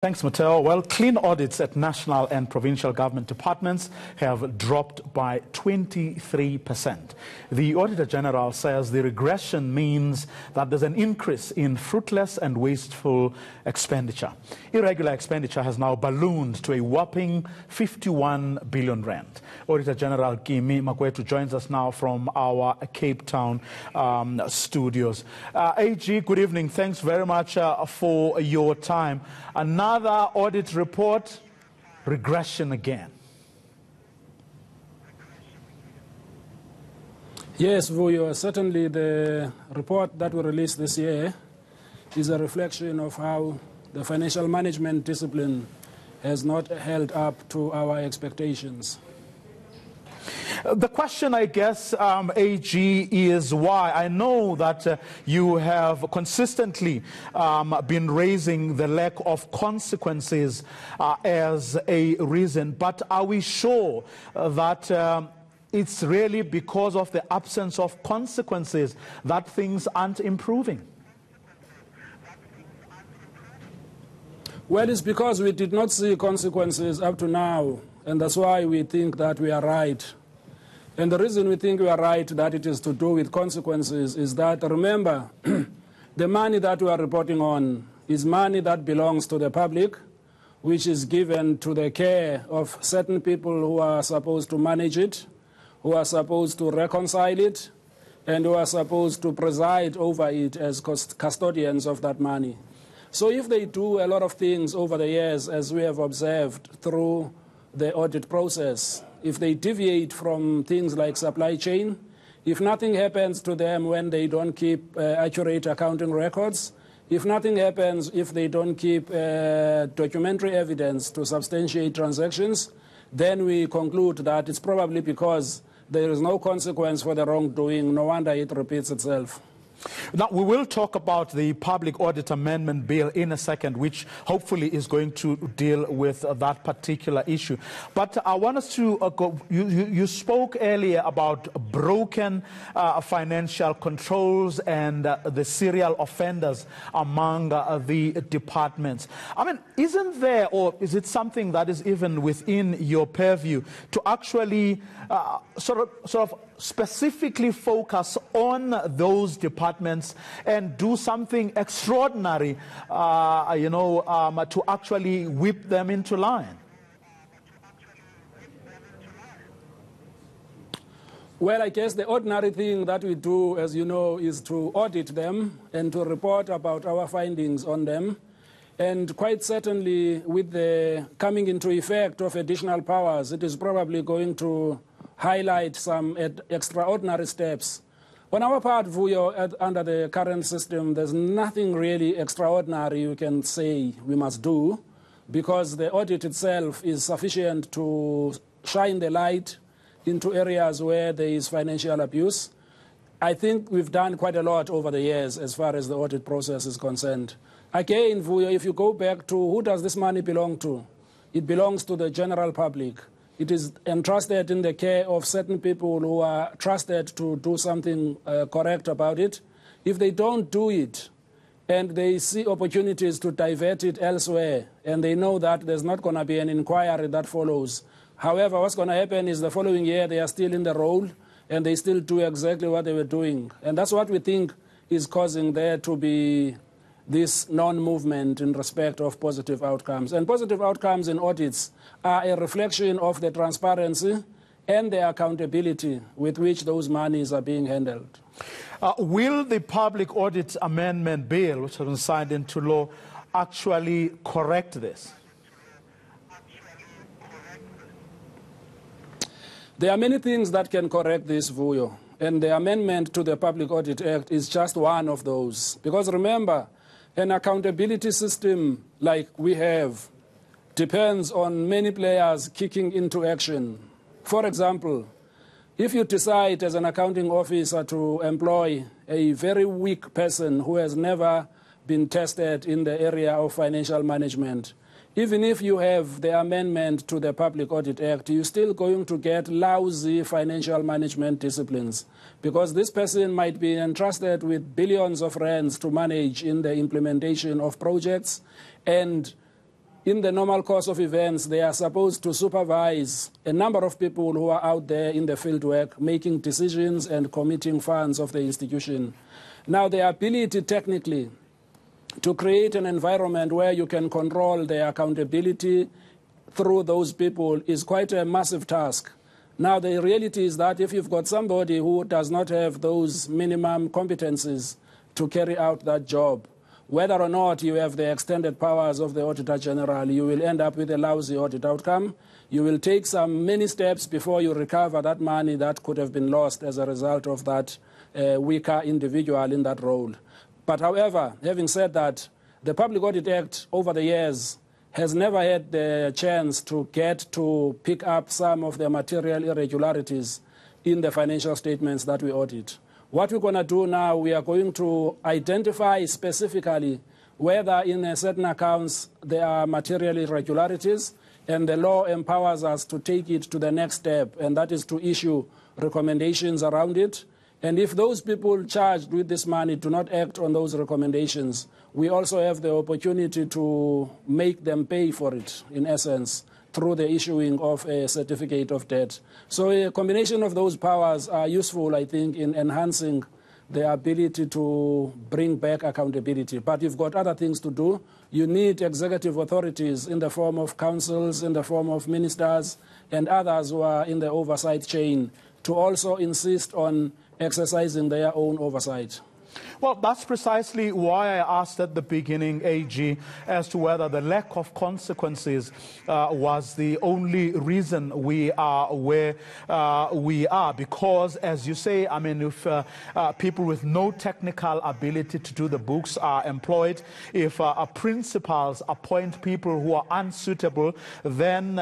Thanks, Mateo. Well, clean audits at national and provincial government departments have dropped by 23%. The Auditor General says the regression means that there's an increase in fruitless and wasteful expenditure. Irregular expenditure has now ballooned to a whopping 51 billion rand. Auditor General Kimi Makwetu joins us now from our Cape Town studios. AG, good evening. Thanks very much for your time. Another audit report, regression again. Yes, Vuyo, certainly the report that we released this year is a reflection of how the financial management discipline has not held up to our expectations. The question, I guess, AG, is why. I know that you have consistently been raising the lack of consequences as a reason, but are we sure that it's really because of the absence of consequences that things aren't improving? Well, it's because we did not see consequences up to now, and that's why we think that we are right. And the reason we think we are right that it is to do with consequences is that, remember, the money that we are reporting on is money that belongs to the public, which is given to the care of certain people who are supposed to manage it, who are supposed to reconcile it, and who are supposed to preside over it as custodians of that money. So if they do a lot of things over the years, as we have observed through the audit process, if they deviate from things like supply chain, if nothing happens to them when they don't keep accurate accounting records, if nothing happens if they don't keep documentary evidence to substantiate transactions, then we conclude that it's probably because there is no consequence for the wrongdoing. No wonder it repeats itself. Now, we will talk about the Public Audit Amendment Bill in a second, which hopefully is going to deal with that particular issue. But I want us to go, you spoke earlier about broken financial controls and the serial offenders among the departments. I mean, isn't there, or is it something that is even within your purview to actually sort of specifically focus on those departments and do something extraordinary, to actually whip them into line? Well, I guess the ordinary thing that we do, as you know, is to audit them and to report about our findings on them. And quite certainly, with the coming into effect of additional powers, it is probably going to highlight some extraordinary steps. On our part, Vuyo, under the current system, there's nothing really extraordinary you can say we must do, because the audit itself is sufficient to shine the light into areas where there is financial abuse. I think we've done quite a lot over the years as far as the audit process is concerned. Again, Vuyo, if you go back to who does this money belong to? It belongs to the general public. It is entrusted in the care of certain people who are trusted to do something correct about it. If they don't do it and they see opportunities to divert it elsewhere and they know that there's not going to be an inquiry that follows, however, what's going to happen is the following year they are still in the role and they still do exactly what they were doing. And that's what we think is causing there to be this non-movement in respect of positive outcomes. And positive outcomes in audits are a reflection of the transparency and the accountability with which those monies are being handled. Will the Public Audit Amendment Bill, which has been signed into law, actually correct this? There are many things that can correct this, Vuyo, and the amendment to the Public Audit Act is just one of those. Because remember, an accountability system like we have depends on many players kicking into action. For example, if you decide as an accounting officer to employ a very weak person who has never been tested in the area of financial management, even if you have the amendment to the Public Audit Act, you're still going to get lousy financial management disciplines, because this person might be entrusted with billions of rands to manage in the implementation of projects, and in the normal course of events, they are supposed to supervise a number of people who are out there in the field work, making decisions and committing funds of the institution. Now, the ability technically to create an environment where you can control their accountability through those people is quite a massive task. Now, the reality is that if you've got somebody who does not have those minimum competencies to carry out that job, whether or not you have the extended powers of the Auditor General, you will end up with a lousy audit outcome. You will take many steps before you recover that money that could have been lost as a result of that weaker individual in that role. But however, having said that, the Public Audit Act over the years has never had the chance to get to pick up some of the material irregularities in the financial statements that we audit. What we're going to do now, we are going to identify specifically whether in certain accounts there are material irregularities, and the law empowers us to take it to the next step, and that is to issue recommendations around it. And if those people charged with this money do not act on those recommendations, we also have the opportunity to make them pay for it, in essence, through the issuing of a certificate of debt. So a combination of those powers are useful, I think, in enhancing the ability to bring back accountability. But you've got other things to do. You need executive authorities in the form of councils, in the form of ministers, and others who are in the oversight chain to also insist on exercising their own oversight. Well, that's precisely why I asked at the beginning, AG, as to whether the lack of consequences was the only reason we are where we are. Because, as you say, I mean, if people with no technical ability to do the books are employed, if principals appoint people who are unsuitable, then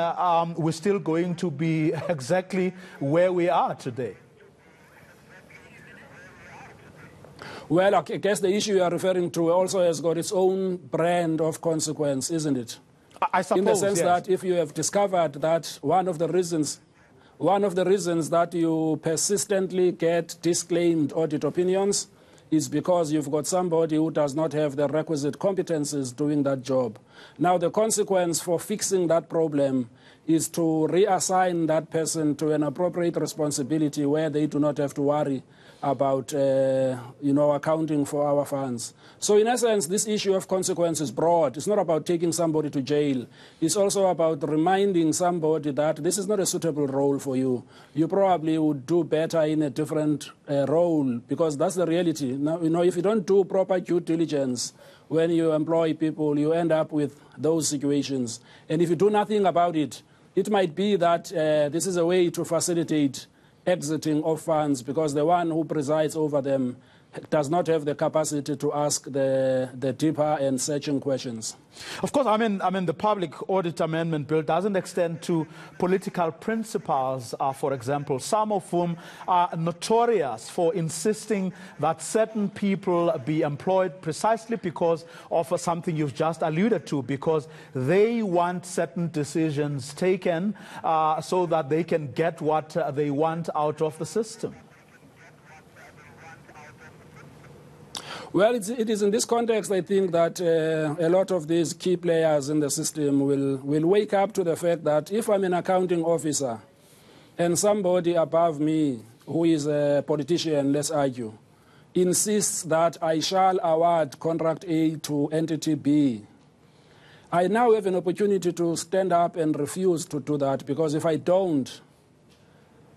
we're still going to be exactly where we are today. Well, I guess the issue you are referring to also has got its own brand of consequence, isn't it? I suppose, in the sense yes. that if you have discovered that one of the reasons that you persistently get disclaimed audit opinions is because you've got somebody who does not have the requisite competencies doing that job. Now, the consequence for fixing that problem is to reassign that person to an appropriate responsibility where they do not have to worry about accounting for our funds. So in essence, this issue of consequence is broad. It's not about taking somebody to jail. It's also about reminding somebody that this is not a suitable role for you. You probably would do better in a different role, because that's the reality. Now, if you don't do proper due diligence when you employ people, you end up with those situations. And if you do nothing about it, it might be that this is a way to facilitate exiting of funds, because the one who presides over them does not have the capacity to ask the deeper and searching questions. Of course, I mean, the Public Audit Amendment Bill doesn't extend to political principals, for example, some of whom are notorious for insisting that certain people be employed precisely because of something you've just alluded to, because they want certain decisions taken so that they can get what they want out of the system. Well, it is in this context, I think, that a lot of these key players in the system will wake up to the fact that if I'm an accounting officer and somebody above me, who is a politician, let's argue, insists that I shall award contract A to entity B, I now have an opportunity to stand up and refuse to do that, because if I don't,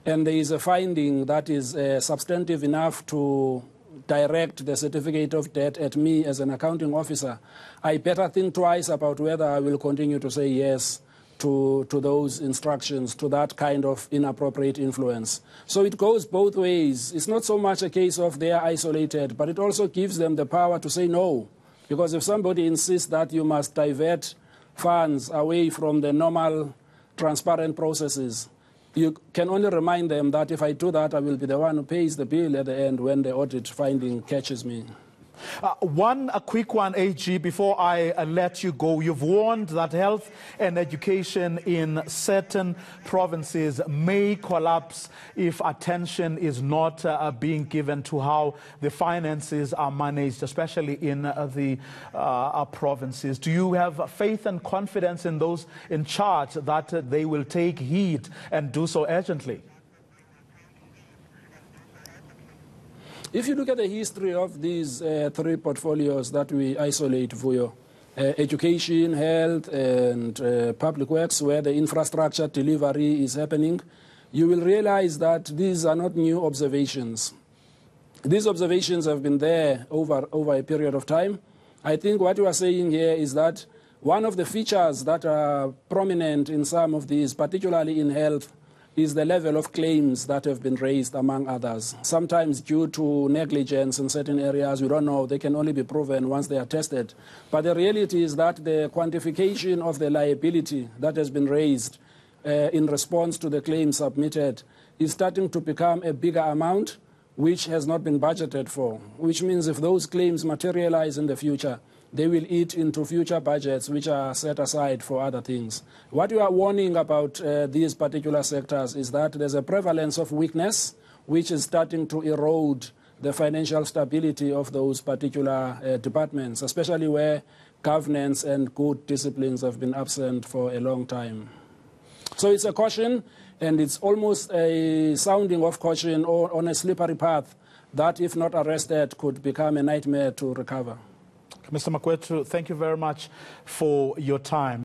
and there is a finding that is substantive enough to direct the certificate of debt at me as an accounting officer, I better think twice about whether I will continue to say yes to those instructions, to that kind of inappropriate influence. So it goes both ways. It's not so much a case of they are isolated, but it also gives them the power to say no. Because if somebody insists that you must divert funds away from the normal, transparent processes, you can only remind them that if I do that, I will be the one who pays the bill at the end when the audit finding catches me. A quick one, AG, before I let you go. You've warned that health and education in certain provinces may collapse if attention is not being given to how the finances are managed, especially in the provinces. Do you have faith and confidence in those in charge that they will take heed and do so urgently? If you look at the history of these three portfolios that we isolate, Vuyo, education, health, and public works, where the infrastructure delivery is happening, you will realize that these are not new observations. These observations have been there over a period of time. I think what you are saying here is that one of the features that are prominent in some of these, particularly in health, is the level of claims that have been raised, among others. Sometimes due to negligence in certain areas, we don't know, they can only be proven once they are tested. But the reality is that the quantification of the liability that has been raised in response to the claims submitted is starting to become a bigger amount, which has not been budgeted for, which means if those claims materialize in the future, they will eat into future budgets which are set aside for other things. What we are warning about these particular sectors is that there's a prevalence of weakness which is starting to erode the financial stability of those particular departments, especially where governance and good disciplines have been absent for a long time. So it's a caution, and it's almost a sounding of caution or on a slippery path that, if not arrested, could become a nightmare to recover. Mr. Makwetu, thank you very much for your time.